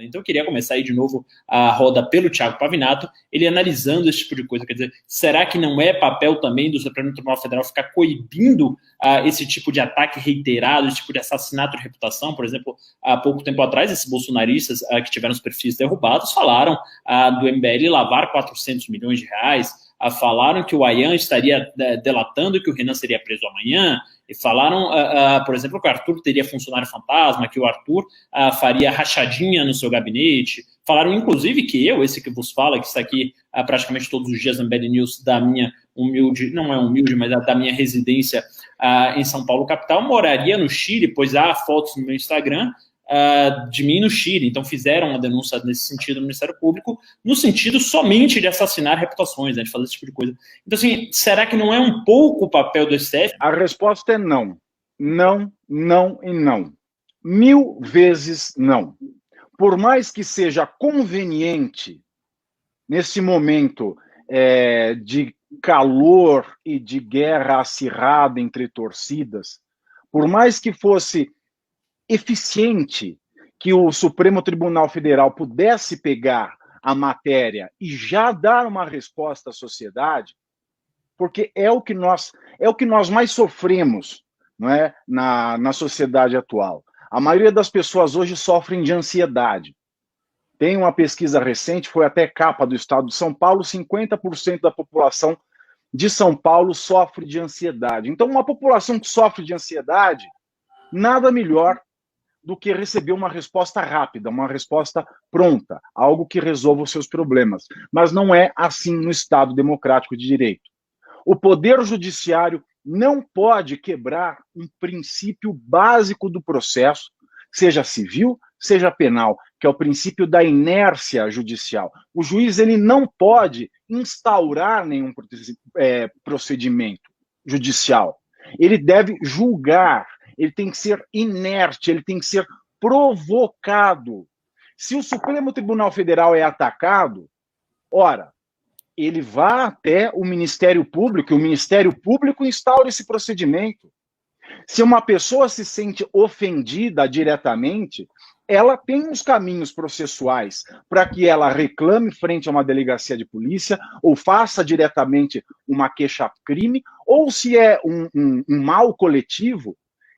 Então eu queria começar aí de novo a roda pelo Thiago Pavinato, ele analisando esse tipo de coisa. Quer dizer, será que não é papel também do Supremo Tribunal Federal ficar coibindo esse tipo de ataque reiterado, esse tipo de assassinato de reputação? Por exemplo, há pouco tempo atrás, esses bolsonaristas que tiveram os perfis derrubados falaram do MBL lavar 400 milhões de reais, falaram que o Ayan estaria delatando que o Renan seria preso amanhã, e falaram, por exemplo, que o Arthur teria funcionário fantasma, que o Arthur faria rachadinha no seu gabinete. Falaram, inclusive, que eu, esse que vos fala, que está aqui praticamente todos os dias no MBL News da minha humilde, não é humilde, mas da minha residência em São Paulo, capital, moraria no Chile, pois há fotos no meu Instagram de mim no Chile. Então fizeram uma denúncia nesse sentido no Ministério Público, no sentido somente de assassinar reputações, né, de fazer esse tipo de coisa. Então, assim, será que não é um pouco o papel do STF? A resposta é não. Não, não e não. 1000 vezes não. Por mais que seja conveniente, nesse momento de calor e de guerra acirrada entre torcidas, por mais que fosse eficiente que o Supremo Tribunal Federal pudesse pegar a matéria e já dar uma resposta à sociedade, porque é o que nós mais sofremos, não é, na sociedade atual. A maioria das pessoas hoje sofrem de ansiedade. Tem uma pesquisa recente, foi até capa do Estado de São Paulo, 50% da população de São Paulo sofre de ansiedade. Então, uma população que sofre de ansiedade, nada melhor do que receber uma resposta rápida, uma resposta pronta, algo que resolva os seus problemas. Mas não é assim no Estado democrático de direito. O Poder Judiciário não pode quebrar um princípio básico do processo, seja civil, seja penal, que é o princípio da inércia judicial. O juiz ele não pode instaurar nenhum procedimento judicial. Ele deve julgar, ele tem que ser inerte, ele tem que ser provocado. Se o Supremo Tribunal Federal é atacado, ora, ele vá até o Ministério Público, e o Ministério Público instaura esse procedimento. Se uma pessoa se sente ofendida diretamente, ela tem os caminhos processuais para que ela reclame frente a uma delegacia de polícia, ou faça diretamente uma queixa-crime, ou se é um mal coletivo,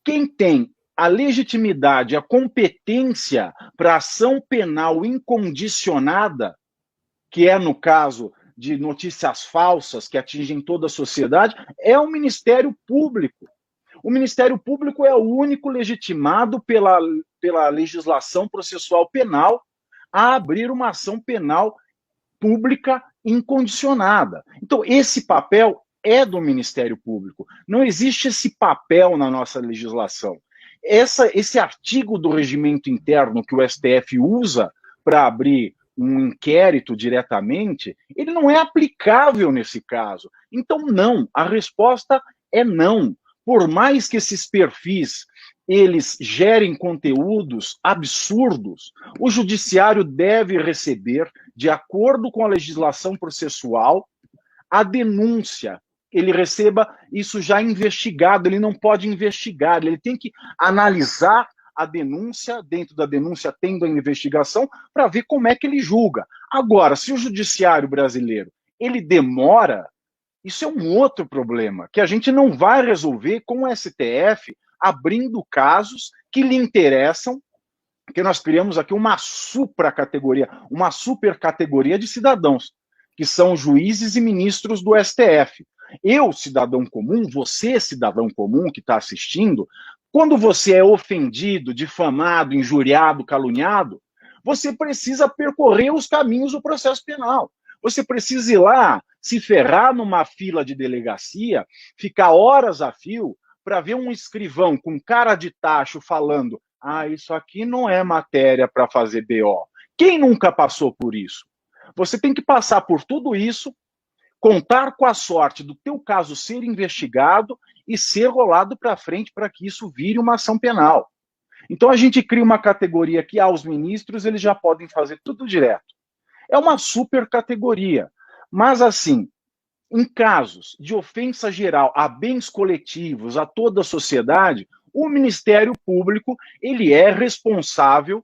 quem tem a legitimidade, a competência para ação penal incondicionada, que é no caso de notícias falsas que atingem toda a sociedade, é o Ministério Público. O Ministério Público é o único legitimado pela legislação processual penal a abrir uma ação penal pública incondicionada. Então, esse papel é do Ministério Público. Não existe esse papel na nossa legislação. Esse artigo do regimento interno que o STF usa para abrir um inquérito diretamente, ele não é aplicável nesse caso. Então, não. A resposta é não. Por mais que esses perfis eles gerem conteúdos absurdos, o judiciário deve receber, de acordo com a legislação processual, a denúncia. Ele receba isso já investigado, ele não pode investigar, ele tem que analisar a denúncia, dentro da denúncia tendo a investigação, para ver como é que ele julga. Agora, se o judiciário brasileiro ele demora, isso é um outro problema, que a gente não vai resolver com o STF abrindo casos que lhe interessam, que nós criamos aqui uma supracategoria, uma supercategoria de cidadãos, que são juízes e ministros do STF. Eu, cidadão comum, você, cidadão comum que está assistindo, quando você é ofendido, difamado, injuriado, caluniado, você precisa percorrer os caminhos do processo penal. Você precisa ir lá, se ferrar numa fila de delegacia, ficar horas a fio para ver um escrivão com cara de tacho falando: ah, isso aqui não é matéria para fazer BO. Quem nunca passou por isso? Você tem que passar por tudo isso, contar com a sorte do teu caso ser investigado e ser rolado para frente para que isso vire uma ação penal. Então a gente cria uma categoria que os ministros eles já podem fazer tudo direto. É uma super categoria. Mas assim, em casos de ofensa geral a bens coletivos, a toda a sociedade, o Ministério Público ele é responsável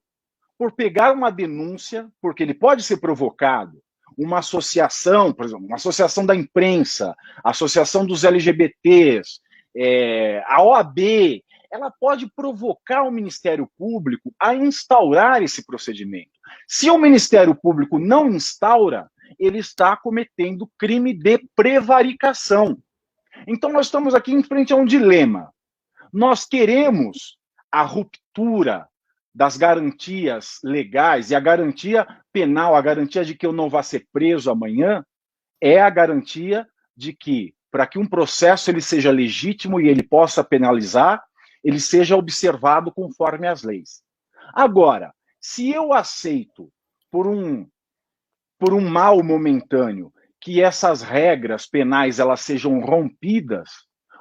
por pegar uma denúncia, porque ele pode ser provocado, uma associação, por exemplo, uma associação da imprensa, a associação dos LGBTs, a OAB, ela pode provocar o Ministério Público a instaurar esse procedimento. Se o Ministério Público não instaura, ele está cometendo crime de prevaricação. Então, nós estamos aqui em frente a um dilema. Nós queremos a ruptura das garantias legais, e a garantia penal, a garantia de que eu não vá ser preso amanhã, é a garantia de que, para que um processo ele seja legítimo e ele possa penalizar, ele seja observado conforme as leis. Agora, se eu aceito por um mal momentâneo que essas regras penais elas sejam rompidas,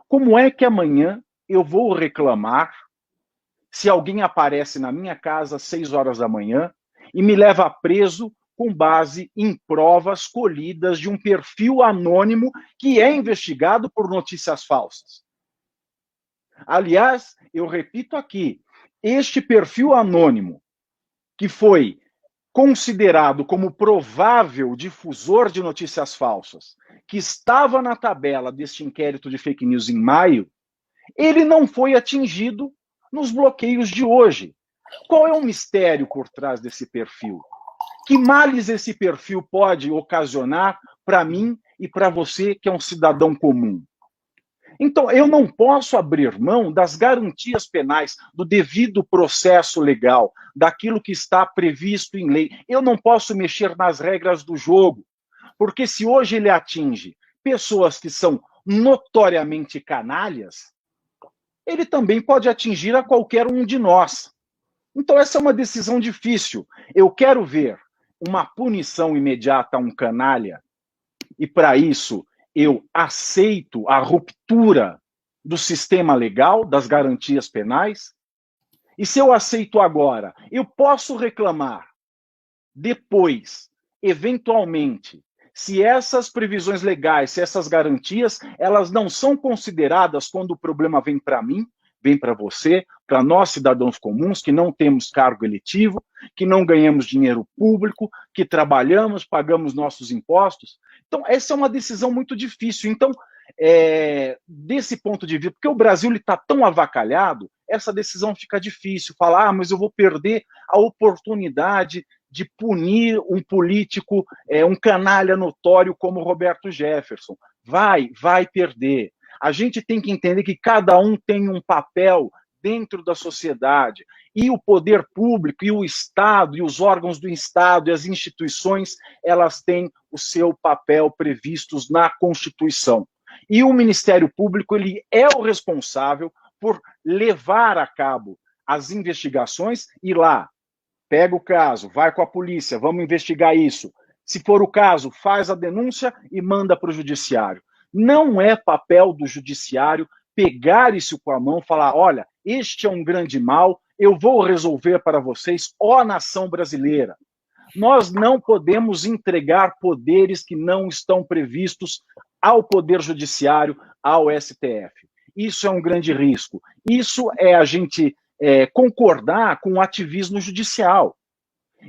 como é que amanhã eu vou reclamar se alguém aparece na minha casa às 6 horas da manhã e me leva preso com base em provas colhidas de um perfil anônimo que é investigado por notícias falsas? Aliás, eu repito aqui, este perfil anônimo, que foi considerado como provável difusor de notícias falsas, que estava na tabela deste inquérito de fake news em maio, ele não foi atingido nos bloqueios de hoje. Qual é o mistério por trás desse perfil? Que males esse perfil pode ocasionar para mim e para você, que é um cidadão comum? Então, eu não posso abrir mão das garantias penais, do devido processo legal, daquilo que está previsto em lei. Eu não posso mexer nas regras do jogo, porque se hoje ele atinge pessoas que são notoriamente canalhas, ele também pode atingir a qualquer um de nós. Então, essa é uma decisão difícil. Eu quero ver uma punição imediata a um canalha, e para isso eu aceito a ruptura do sistema legal, das garantias penais. E se eu aceito agora, eu posso reclamar depois, eventualmente, se essas previsões legais, se essas garantias, elas não são consideradas quando o problema vem para mim, vem para você, para nós cidadãos comuns que não temos cargo eletivo, que não ganhamos dinheiro público, que trabalhamos, pagamos nossos impostos. Então, essa é uma decisão muito difícil. Então, desse ponto de vista, porque o Brasil está tão avacalhado, essa decisão fica difícil. Falar, mas eu vou perder a oportunidade de punir um político, um canalha notório como Roberto Jefferson. Vai perder. A gente tem que entender que cada um tem um papel dentro da sociedade, e o poder público, e o Estado, e os órgãos do Estado, e as instituições, elas têm o seu papel previstos na Constituição. E o Ministério Público, ele é o responsável por levar a cabo as investigações, e lá, pega o caso, vai com a polícia, vamos investigar isso. Se for o caso, faz a denúncia e manda para o judiciário. Não é papel do judiciário pegar isso com a mão e falar, olha, este é um grande mal, eu vou resolver para vocês, ó nação brasileira. Nós não podemos entregar poderes que não estão previstos ao Poder Judiciário, ao STF. Isso é um grande risco. Isso é a gente concordar com o ativismo judicial.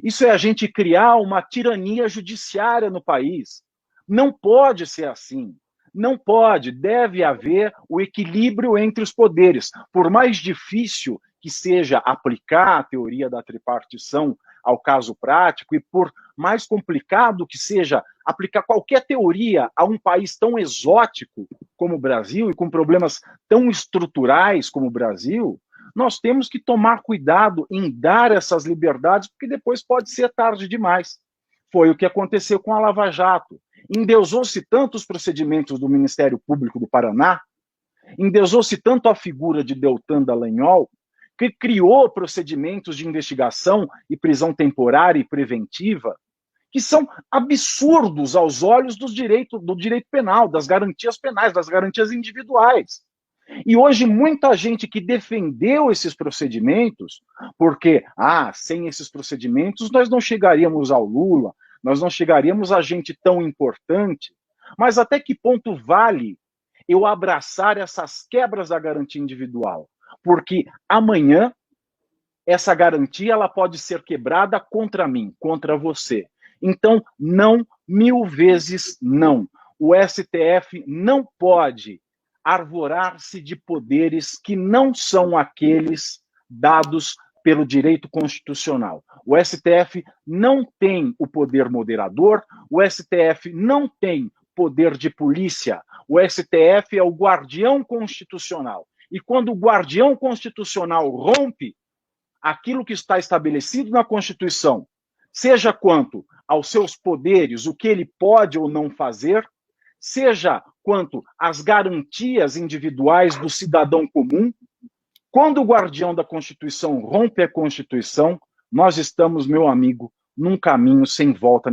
Isso é a gente criar uma tirania judiciária no país. Não pode ser assim. Não pode, deve haver o equilíbrio entre os poderes. Por mais difícil que seja aplicar a teoria da tripartição ao caso prático, e por mais complicado que seja aplicar qualquer teoria a um país tão exótico como o Brasil, e com problemas tão estruturais como o Brasil, nós temos que tomar cuidado em dar essas liberdades, porque depois pode ser tarde demais. Foi o que aconteceu com a Lava Jato. Endeusou-se tanto os procedimentos do Ministério Público do Paraná, endeusou-se tanto a figura de Deltan Dallagnol, que criou procedimentos de investigação e prisão temporária e preventiva, que são absurdos aos olhos do direito penal, das garantias penais, das garantias individuais. E hoje muita gente que defendeu esses procedimentos, porque, sem esses procedimentos nós não chegaríamos ao Lula, nós não chegaríamos a gente tão importante, mas até que ponto vale eu abraçar essas quebras da garantia individual? Porque amanhã essa garantia ela pode ser quebrada contra mim, contra você. Então, não, 1000 vezes não. O STF não pode arvorar-se de poderes que não são aqueles dados pelo direito constitucional. O STF não tem o poder moderador, o STF não tem poder de polícia, o STF é o guardião constitucional. E quando o guardião constitucional rompe aquilo que está estabelecido na Constituição, seja quanto aos seus poderes, o que ele pode ou não fazer, seja quanto às garantias individuais do cidadão comum, quando o guardião da Constituição rompe a Constituição, nós estamos, meu amigo, num caminho sem volta.